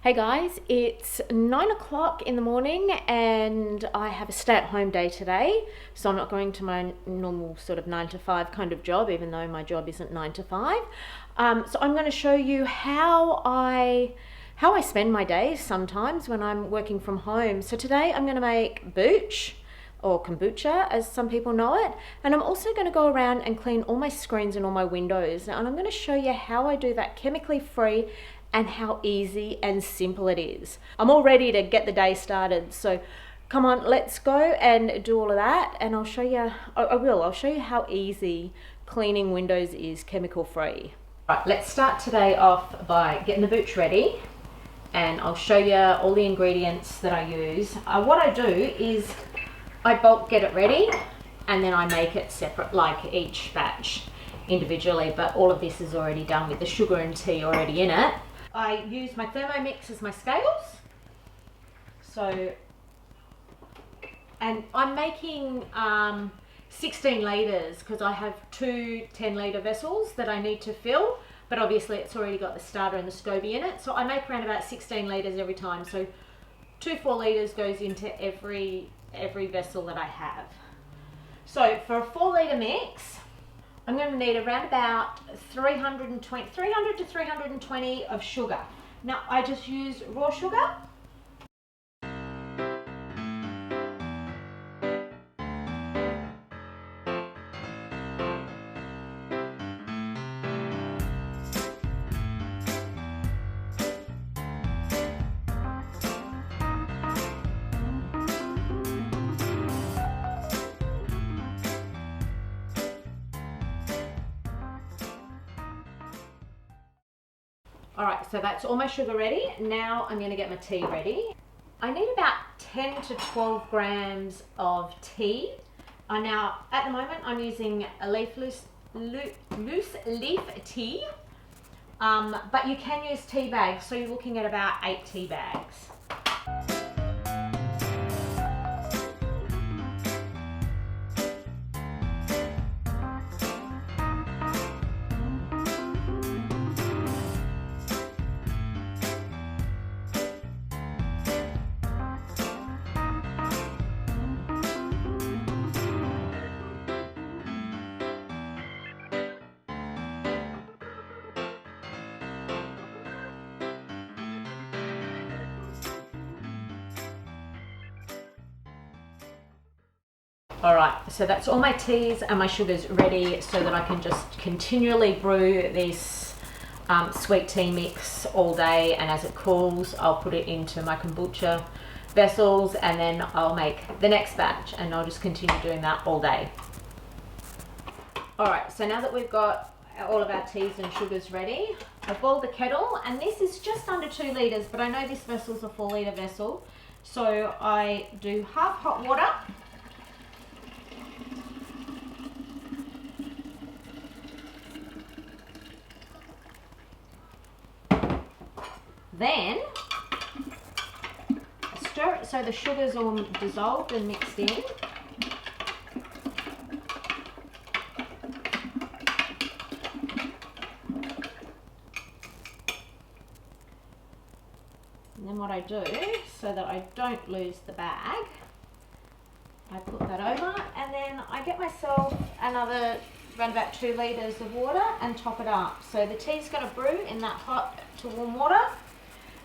Hey guys, it's 9 o'clock in the morning and I have a stay-at-home day today, so I'm not going to my normal sort of 9 to 5 kind of job, even though my job isn't 9 to 5. So I'm going to show you how I spend my days sometimes when I'm working from home. So today I'm going to make Buch, or kombucha as some people know it, and I'm also going to go around and clean all my screens and all my windows, and I'm going to show you how I do that chemically free and how easy and simple it is. I'm all ready to get the day started, so come on, let's go and do all of that, and I'll show you, I'll show you how easy cleaning windows is chemical free. Right, let's start today off by getting the Buch ready, and I'll show you all the ingredients that I use. What I do is I bulk get it ready and then I make it separate, like each batch individually, but all of this is already done with the sugar and tea already in it. I use my Thermomix as my scales. And I'm making 16 litres because I have two 10-litre vessels that I need to fill, but obviously it's already got the starter and the SCOBY in it. So I make around about 16 litres every time. So 2 4 litres goes into every vessel that I have. So for a 4-litre mix, I'm going to need around about 300 to 320 of sugar. Now I just use raw sugar. Alright, so that's all my sugar ready. Now I'm going to get my tea ready. I need about 10 to 12 grams of tea. Now, at the moment, I'm using a loose leaf tea, but you can use tea bags, so you're looking at about 8 tea bags. Alright, so that's all my teas and my sugars ready so that I can just continually brew this sweet tea mix all day, and as it cools I'll put it into my kombucha vessels and then I'll make the next batch, and I'll just continue doing that all day. Alright, so now that we've got all of our teas and sugars ready, I've boiled the kettle, and this is just under 2 litres, but I know this vessel's a 4-litre vessel, so I do half hot water. Then stir it so the sugar's all dissolved and mixed in. And then what I do, so that I don't lose the bag, I put that over, and then I get myself another around about 2 litres of water and top it up. So the tea's going to brew in that hot to warm water,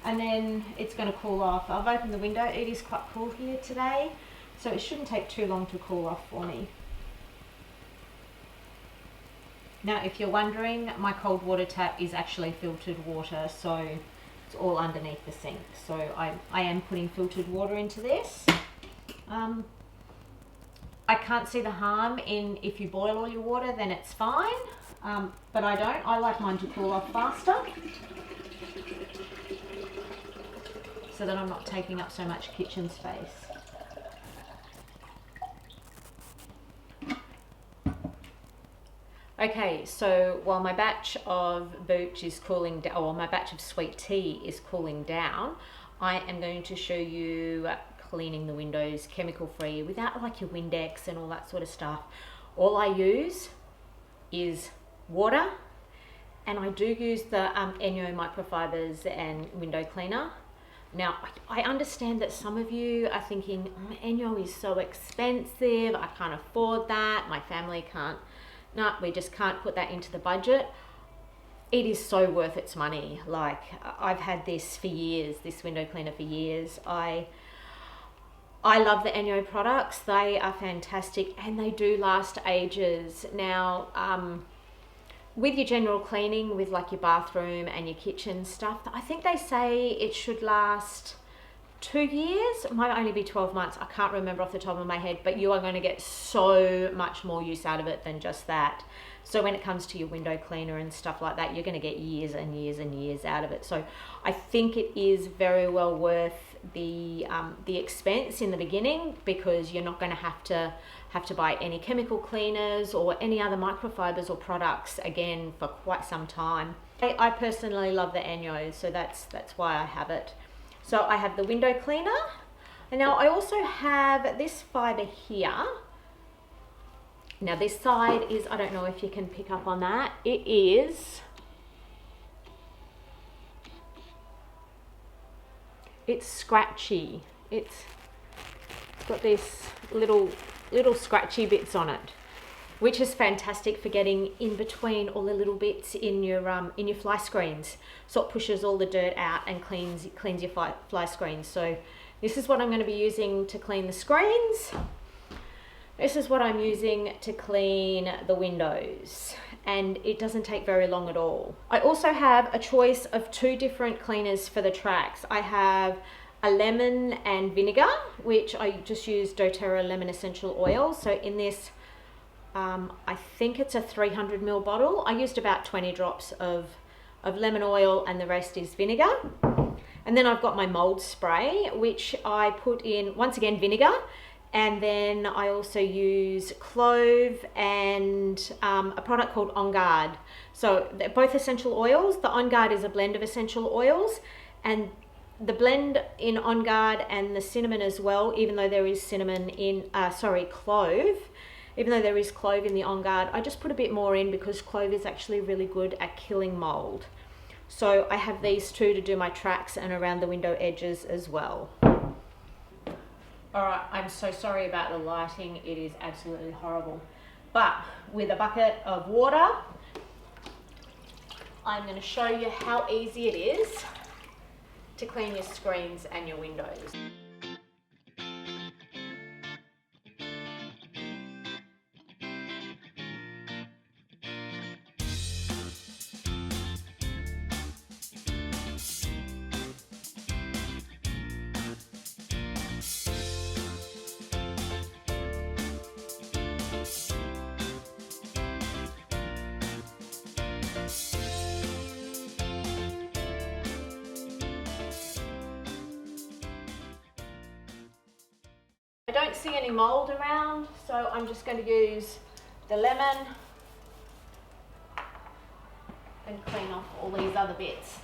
and then it's going to cool off. I've opened the window. It is quite cool here today, so it shouldn't take too long to cool off for me. Now, if you're wondering, my cold water tap is actually filtered water, so it's all underneath the sink. So I am putting filtered water into this. I can't see the harm in if you boil all your water, then it's fine, but I don't. I like mine to cool off faster, so that I'm not taking up so much kitchen space. Okay, so while my batch of Buch is cooling down, or my batch of sweet tea is cooling down, I am going to show you cleaning the windows chemical free without like your Windex and all that sort of stuff. All I use is water, and I do use the Enyo microfibers and window cleaner. Now, I understand that some of you are thinking, Enyo is so expensive, I can't afford that, my family can't, no, we just can't put that into the budget. It is so worth its money. Like, I've had this for years, this window cleaner for years. I love the Enyo products. They are fantastic and they do last ages. Now, with your general cleaning, with like your bathroom and your kitchen stuff, I think they say it should last 2 years. It might only be 12 months. I can't remember off the top of my head, but you are going to get so much more use out of it than just that. So when it comes to your window cleaner and stuff like that, you're going to get years and years and years out of it. So I think it is very well worth the expense in the beginning, because you're not going to have to buy any chemical cleaners or any other microfibers or products again for quite some time. I personally love the Enyo, so that's why I have it. So I have the window cleaner, and now I also have this fiber here. Now this side is, I don't know if you can pick up on that, it's scratchy. It's got this little scratchy bits on it, which is fantastic for getting in between all the little bits in your fly screens. So it pushes all the dirt out and cleans your fly screens. So this is what I'm going to be using to clean the screens. This is what I'm using to clean the windows, and it doesn't take very long at all. I also have a choice of 2 different cleaners for the tracks. I have a lemon and vinegar, which I just use dōTERRA lemon essential oil. So in this, I think it's a 300 ml bottle. I used about 20 drops of lemon oil and the rest is vinegar. And then I've got my mold spray, which I put in, once again, vinegar. And then I also use clove and a product called On Guard. So they're both essential oils. The On Guard is a blend of essential oils, and the blend in On Guard and the cinnamon as well, even though there is clove, even though there is clove in the On Guard, I just put a bit more in because clove is actually really good at killing mold. So I have these 2 to do my tracks and around the window edges as well. Alright, I'm so sorry about the lighting, it is absolutely horrible. But with a bucket of water, I'm going to show you how easy it is to clean your screens and your windows. I don't see any mold around, so I'm just going to use the lemon and clean off all these other bits.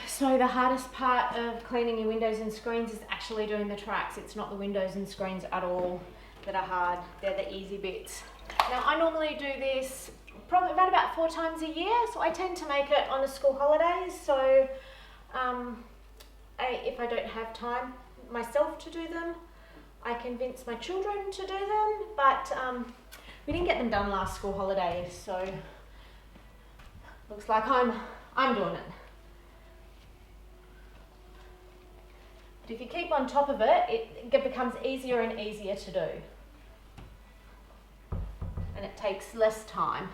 So the hardest part of cleaning your windows and screens is actually doing the tracks. It's not the windows and screens at all that are hard, they're the easy bits. Now I normally do this probably around about 4 times a year, so I tend to make it on the school holidays. So if I don't have time myself to do them, I convince my children to do them, but we didn't get them done last school holidays, so looks like I'm doing it. But if you keep on top of it, it becomes easier and easier to do, and it takes less time.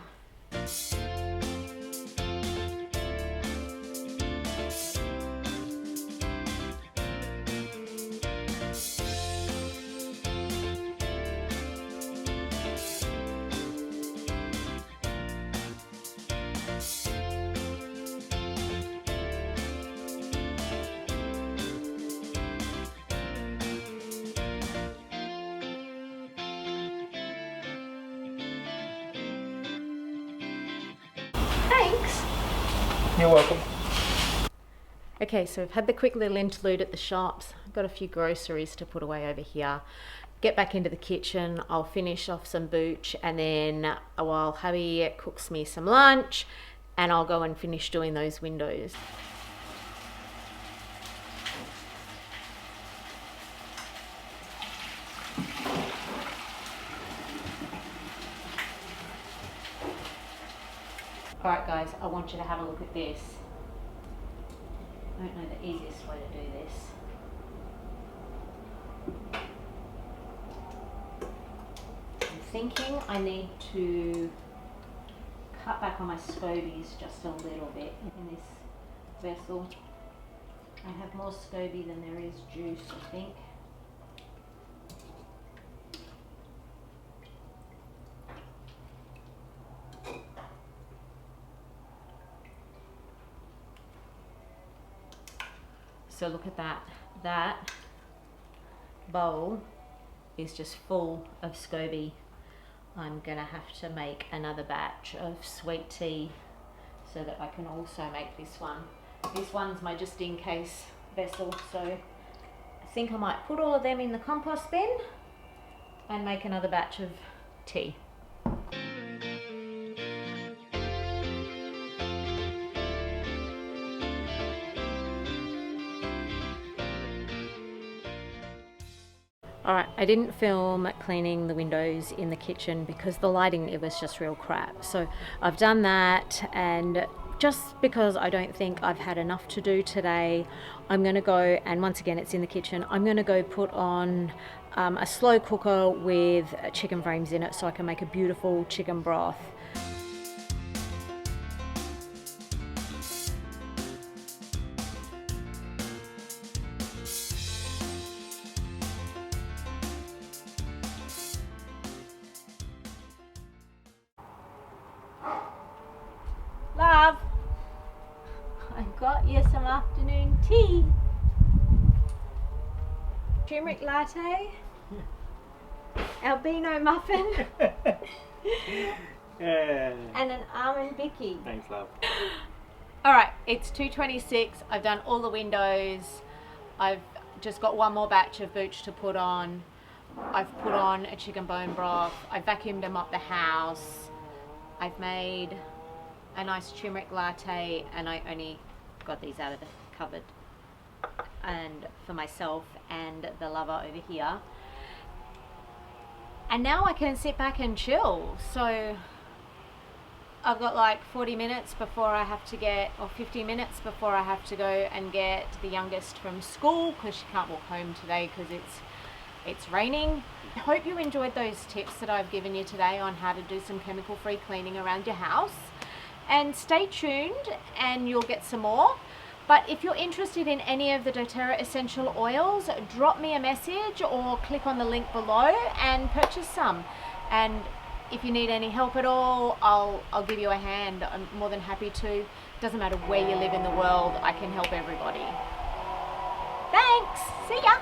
Thanks. You're welcome. Okay, so I've had the quick little interlude at the shops. I've got a few groceries to put away over here. Get back into the kitchen, I'll finish off some Buch, and then while hubby cooks me some lunch, and I'll go and finish doing those windows. Alright guys, I want you to have a look at this. I don't know the easiest way to do this. I'm thinking I need to cut back on my scobies just a little bit in this vessel. I have more SCOBY than there is juice, I think. So look at that. That bowl is just full of SCOBY. I'm gonna have to make another batch of sweet tea so that I can also make this one. This one's my just in case vessel, so I think I might put all of them in the compost bin and make another batch of tea. Alright, I didn't film cleaning the windows in the kitchen because the lighting, it was just real crap. So I've done that, and just because I don't think I've had enough to do today, I'm going to go, and once again it's in the kitchen, I'm going to go put on a slow cooker with chicken frames in it so I can make a beautiful chicken broth. Love, I got you some afternoon tea. Turmeric latte, albino muffin, and an almond bicky. Thanks, love. Alright, it's 2:26. I've done all the windows. I've just got one more batch of Buch to put on. I've put on a chicken bone broth. I vacuumed them up the house. I've made a nice turmeric latte, and I only got these out of the cupboard, and for myself and the lover over here. And now I can sit back and chill. So I've got like 40 minutes before I have to get, or 50 minutes before I have to go and get the youngest from school, because she can't walk home today because it's raining. I hope you enjoyed those tips that I've given you today on how to do some chemical-free cleaning around your house. And stay tuned and you'll get some more. But if you're interested in any of the dōTERRA essential oils, drop me a message or click on the link below and purchase some. And if you need any help at all, I'll give you a hand. I'm more than happy to. Doesn't matter where you live in the world, I can help everybody. Thanks, see ya.